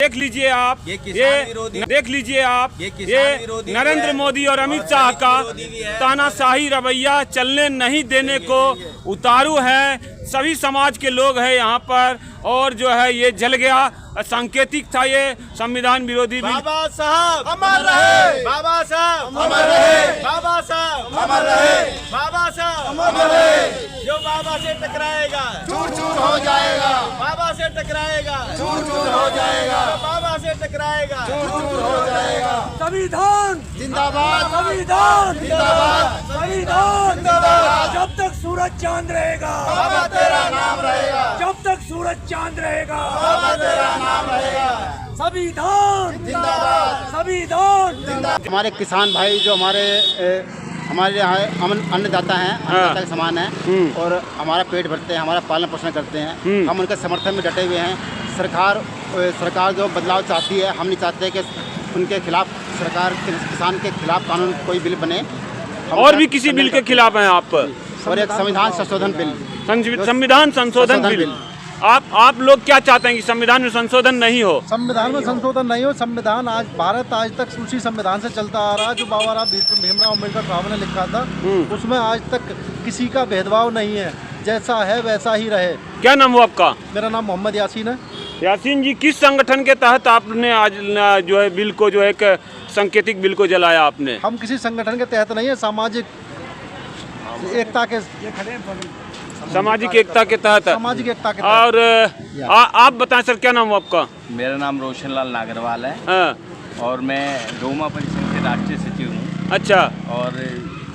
देख लीजिए आप ये देख लीजिए आप ये नरेंद्र मोदी और अमित शाह का तानाशाही रवैया चलने नहीं देने को उतारू है। सभी समाज के लोग हैं यहाँ पर और जो है ये जल गया। सांकेतिक था ये संविधान विरोधी बिल। बाबा साहब अमर रहे, बाबा साहब अमर रहे, बाबा साहब अमर रहे, बाबा साहब अमर रहे। जो बाबा से टकराएगा चूर चूर हो जाएगा, बाबा से टकराएगा चूर चूर हो जाएगा, बाबा से टकराएगा चूर चूर हो जाएगा। संविधान जिंदाबाद, संविधान जिंदाबाद, संविधान जिंदाबाद। जब तक सूरज चांद रहेगा बाबा तेरा नाम रहेगा, जब तक सूरज चांद रहेगा बाबा तेरा नाम रहेगा। संविधान जिंदाबाद, संविधान जिंदाबाद। हमारे किसान भाई जो हमारे यहाँ अन्नदाता हैं, अन्नदाता के समान हैं और हमारा पेट भरते हैं, हमारा पालन पोषण करते हैं। हम उनके समर्थन में डटे हुए हैं। सरकार जो बदलाव चाहती है, हम नहीं चाहते कि उनके खिलाफ सरकार किसान के खिलाफ कानून कोई बिल बने। और भी किसी बिल के खिलाफ हैं आप? और एक संविधान संशोधन बिल, संविधान संशोधन बिल। आप लोग क्या चाहते हैं कि संविधान में संशोधन नहीं हो? संविधान में संशोधन नहीं हो। संविधान भारत आज तक उसी संविधान से चलता आ रहा है जो बाबा साहब भीमराव अम्बेडकर साहब ने लिखा था। उसमें आज तक किसी का भेदभाव नहीं है, जैसा है वैसा ही रहे। क्या नाम हो आपका? मेरा नाम मोहम्मद यासीन है। यासीन जी, किस संगठन के तहत आपने आज जो है बिल को जो एक सांकेतिक बिल को जलाया आपने? हम किसी संगठन के तहत नहीं है, सामाजिक एकता के सामाजिक एकता के तहत। सामाजिक एकता के और आप बताएं सर, क्या नाम हो आपका? मेरा नाम रोशनलाल नागरवाल है। हाँ। और मैं डोमा परिषद के राष्ट्रीय सचिव हूँ। अच्छा। और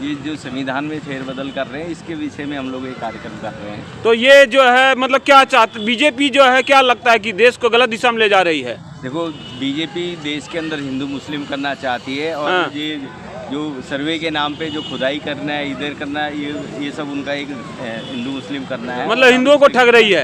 ये जो संविधान में फेरबदल कर रहे हैं, इसके विषय में हम लोग एक कार्यक्रम कर रहे हैं। तो ये जो है मतलब क्या चाहते बीजेपी जो है, क्या लगता है कि देश को गलत दिशा में ले जा रही है? देखो, बीजेपी देश के अंदर हिंदू मुस्लिम करना चाहती है और हाँ। ये जो सर्वे के नाम पे जो खुदाई करना है, इधर करना है, ये सब उनका एक हिंदू मुस्लिम करना है। मतलब हिंदुओं को ठग रही है,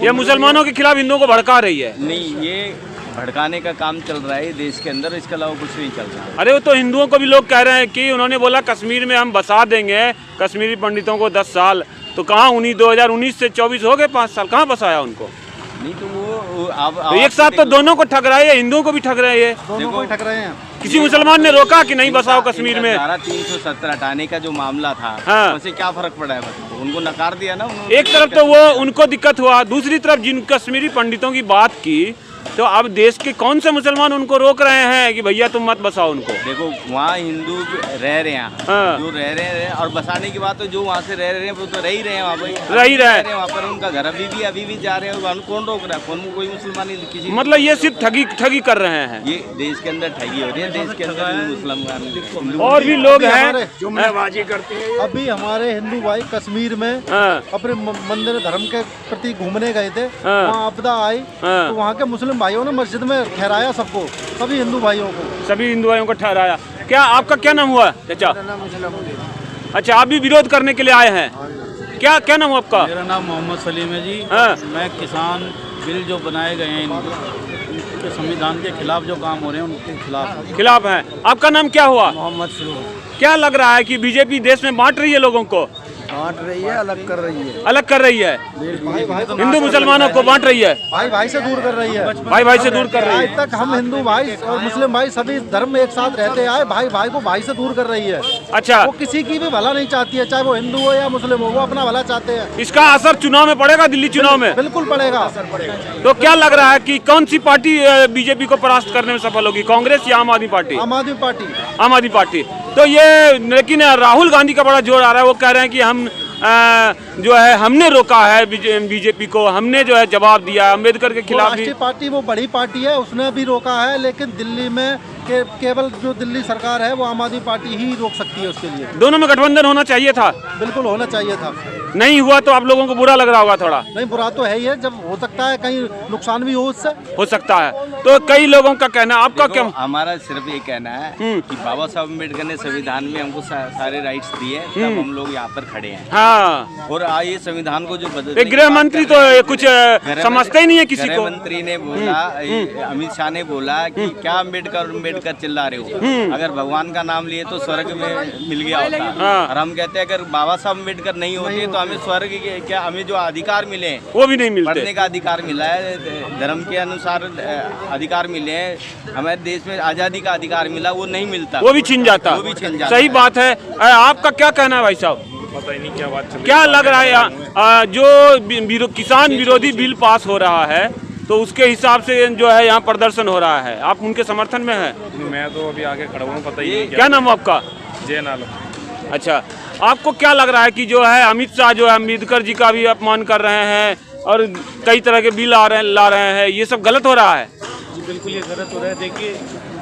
ये मुसलमानों के खिलाफ हिंदुओं को भड़का रही है। नहीं, ये भड़काने का काम चल रहा है देश के अंदर, इसके अलावा कुछ नहीं चल रहा है। अरे वो तो हिंदुओं को भी लोग कह रहे हैं कि उन्होंने बोला कश्मीर में हम बसा देंगे कश्मीरी पंडितों को 10 साल। तो कहाँ 2019 से 24 हो गए, 5 साल, कहाँ बसाया उनको? नहीं तो वो आप एक साथ तो दोनों को ठग रहा है, हिंदुओं को भी ठग रहे हैं। दोनों को ही ठग रहे हैं। किसी मुसलमान ने रोका कि नहीं बसाओ कश्मीर में? धारा 370 हटाने का जो मामला था, हाँ। उससे क्या फर्क पड़ा है? उनको नकार दिया ना उन्होंने। एक तरफ तो वो उनको दिक्कत हुआ, दूसरी तरफ जिन कश्मीरी पंडितों की बात की, तो अब देश के कौन से मुसलमान उनको रोक रहे हैं कि भैया तुम मत बसाओ उनको? देखो, वहाँ हिंदू रह रहे हैं, हाँ। जो रह रहे हैं, और बसाने की बात तो जो वहाँ से रह रहे हैं वो तो रह ही रहे हैं, वहाँ पर रह ही रहे वहाँ पर उनका घर अभी भी जा रहे हैं। वहाँ कौन रोक रहा है? कोई मुसलमान नहीं, किसी मतलब ये सिर्फ ठगी कर रहे हैं। ये देश के अंदर ठगी हो रही है, देश के अंदर मुसलमान और भी लोग हैं जुमलेबाजी करते हैं। अभी हमारे हिंदू भाई कश्मीर में अपने मंदिर धर्म के प्रति घूमने गए थे, वहाँ आपदा आई तो वहाँ के मुस्लिम भाइयों ने मस्जिद में ठहराया सबको, सभी हिंदू भाइयों को ठहराया। क्या आपका क्या नाम हुआ चाचा? अच्छा, आप भी विरोध करने के लिए आए हैं? क्या नाम हुआ आपका? मेरा नाम मोहम्मद सलीम है जी। हाँ। मैं किसान बिल जो बनाए गए हैं इनके संविधान के खिलाफ जो काम हो रहे हैं उनके खिलाफ हैं। आपका नाम क्या हुआ? मोहम्मद फिरोज। क्या लग रहा है कि बीजेपी देश में बांट रही है लोगों को? बांट रही है, अलग कर रही है। अलग कर रही है, हिंदू मुसलमानों को बांट रही है, भाई भाई से दूर कर रही है। भाई से दूर कर रही है। आज तक हम हिंदू भाई और मुस्लिम भाई सभी धर्म में एक साथ रहते आए, भाई को भाई से दूर कर रही है। अच्छा, वो किसी की भी भला नहीं चाहती है, चाहे वो हिंदू हो या मुस्लिम हो, वो अपना भला चाहते हैं। इसका असर चुनाव में पड़ेगा, दिल्ली चुनाव में? बिल्कुल पड़ेगा। तो क्या लग रहा है कि कौन सी पार्टी बीजेपी को परास्त करने में सफल होगी, कांग्रेस या आम आदमी पार्टी? आम आदमी पार्टी। आम आदमी पार्टी। तो ये लेकिन राहुल गांधी का बड़ा जोर आ रहा है, वो कह रहे हैं कि हम जो है हमने रोका है बीजेपी को, हमने जो है जवाब दिया अम्बेडकर के खिलाफ। राष्ट्रीय पार्टी वो बड़ी पार्टी है, उसने भी रोका है, लेकिन दिल्ली में केवल जो दिल्ली सरकार है वो आम आदमी पार्टी ही रोक सकती है। उसके लिए दोनों में गठबंधन होना चाहिए था। बिल्कुल होना चाहिए था। नहीं हुआ तो आप लोगों को बुरा लग रहा होगा थोड़ा? नहीं, बुरा तो है ही है, जब हो सकता है कहीं नुकसान भी हो उससे। हो सकता है। तो कई लोगों का कहना, आपका क्या? हमारा सिर्फ ये कहना है कि बाबा साहब अम्बेडकर ने संविधान में हमको सारे राइट्स दिए, तब हम लोग यहाँ पर खड़े हैं। हाँ। और ये संविधान को जो बदल, गृह मंत्री तो कुछ समझते ही नहीं है किसी को। गृह मंत्री ने बोला, अमित शाह ने बोला कि क्या अम्बेडकर चिल्ला रहे हो, अगर भगवान का नाम लिए तो स्वर्ग में मिल गया होता। और हम कहते हैं अगर बाबा साहब अम्बेडकर नहीं होते तो तो हमें स्वर्ग के क्या हमें जो अधिकार मिले हैं वो भी नहीं मिलते। पढ़ने का अधिकार मिला है, धर्म के अनुसार अधिकार मिले हैं, हमारे देश में आज़ादी का अधिकार मिला, वो नहीं मिलता, वो भी छिन जाता। वो भी छिन जाता। सही बात है। आपका क्या कहना है भाई साहब? पता ही नहीं क्या बात चल रही क्या लग रहा है जो किसान विरोधी बिल पास हो रहा है तो उसके हिसाब से जो है यहाँ प्रदर्शन हो रहा है, आप उनके समर्थन में है? मैं तो अभी आगे खड़ा हूँ, पता ही नहीं क्या नाम है आपका? जय नालम। अच्छा, आपको क्या लग रहा है कि जो है अमित शाह जो है अम्बेडकर जी का भी अपमान कर रहे हैं और कई तरह के बिल ला रहे हैं, ये सब गलत हो रहा है? जी बिल्कुल ये गलत हो रहा है। देखिए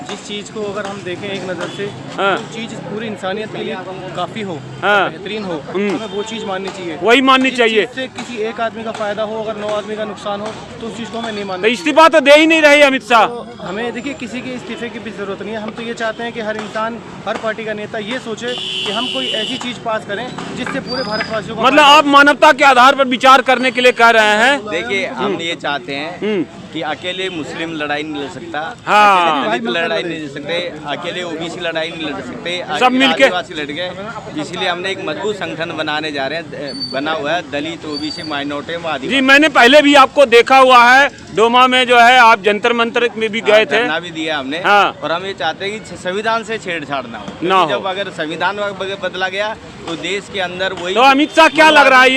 जिस चीज़ को अगर हम देखें एक नज़र से, हाँ। जो चीज़ पूरी इंसानियत के लिए काफ़ी हो, हाँ। बेहतरीन हो, हमें वो चीज़ माननी चाहिए। वही माननी चाहिए। जिससे किसी एक आदमी का फायदा हो, अगर 9 आदमी का नुकसान हो तो उस चीज़ को हमें नहीं मानना तो चाहिए। इस्तीफा तो दे ही नहीं रहे अमित शाह। तो हमें देखिए किसी के इस्तीफे की भी ज़रूरत नहीं है। हम तो ये चाहते हैं कि हर इंसान, हर पार्टी का नेता ये सोचे कि हम कोई ऐसी चीज़ पास करें जिससे पूरे भारतवासियों को मतलब आप मानवता के आधार पर विचार करने के लिए कह रहे हैं? देखिए हम ये चाहते हैं कि अकेले मुस्लिम लड़ाई नहीं लड़ सकता, हाँ। अकेले दलित लड़ाई नहीं लड़ सकते, अकेले ओबीसी लड़ाई नहीं लड़ सकते, सब मिलके आदिवासी लड़ गए। इसलिए हमने एक मजबूत संगठन बनाने जा रहे हैं, बना हुआ है दलित, ओबीसी, माइनॉरिटी, जी। मैंने पहले भी आपको देखा हुआ है, डोमा में जो है आप जंतर मंतर में भी गए थे, धरना भी दिया हमने। हाँ। और हम ये चाहते हैं कि संविधान से छेड़छाड़ ना हो, ना क्योंकि हो। जब अगर संविधान बदला गया तो देश के अंदर वही। तो अमित शाह क्या लग रहा है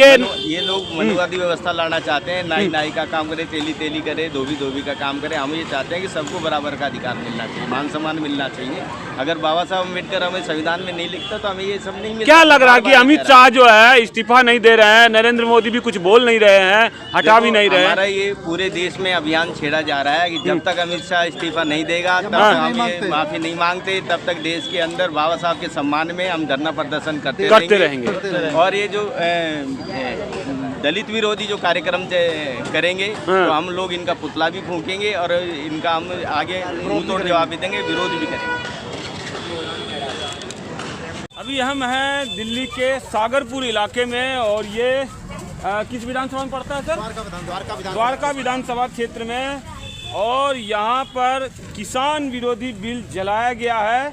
ये लोग मनुवादी व्यवस्था लाना चाहते हैं, नाई नाई का काम करे, तेली तेली करे, धोबी धोबी का काम करे। हम ये चाहते हैं कि सबको बराबर का अधिकार मिलना चाहिए, मान सम्मान मिलना चाहिए। अगर बाबा साहब अम्बेडकर हमें संविधान में नहीं लिखता तो हमें ये सब नहीं मिलता। क्या लग रहा है कि अमित शाह जो है इस्तीफा नहीं दे रहे हैं, नरेंद्र मोदी भी कुछ बोल नहीं रहे हैं, हटा भी नहीं रहे हमारा हैं? ये पूरे देश में अभियान छेड़ा जा रहा है कि जब तक अमित शाह इस्तीफा नहीं देगा, तब तक हम ये माफी नहीं मांगते, तब तक देश के अंदर बाबा साहब के सम्मान में हम धरना प्रदर्शन करते रहेंगे। और ये जो दलित विरोधी जो कार्यक्रम करेंगे तो हम लोग इनका पुतला भी फूकेंगे और इनका हम आगे मुंह तोड़ जवाब भी देंगे, विरोध भी करेंगे। अभी हम हैं दिल्ली के सागरपुर इलाके में और ये किस विधानसभा में पड़ता है सर? द्वारका विधानसभा क्षेत्र में। और यहाँ पर किसान विरोधी बिल जलाया गया है।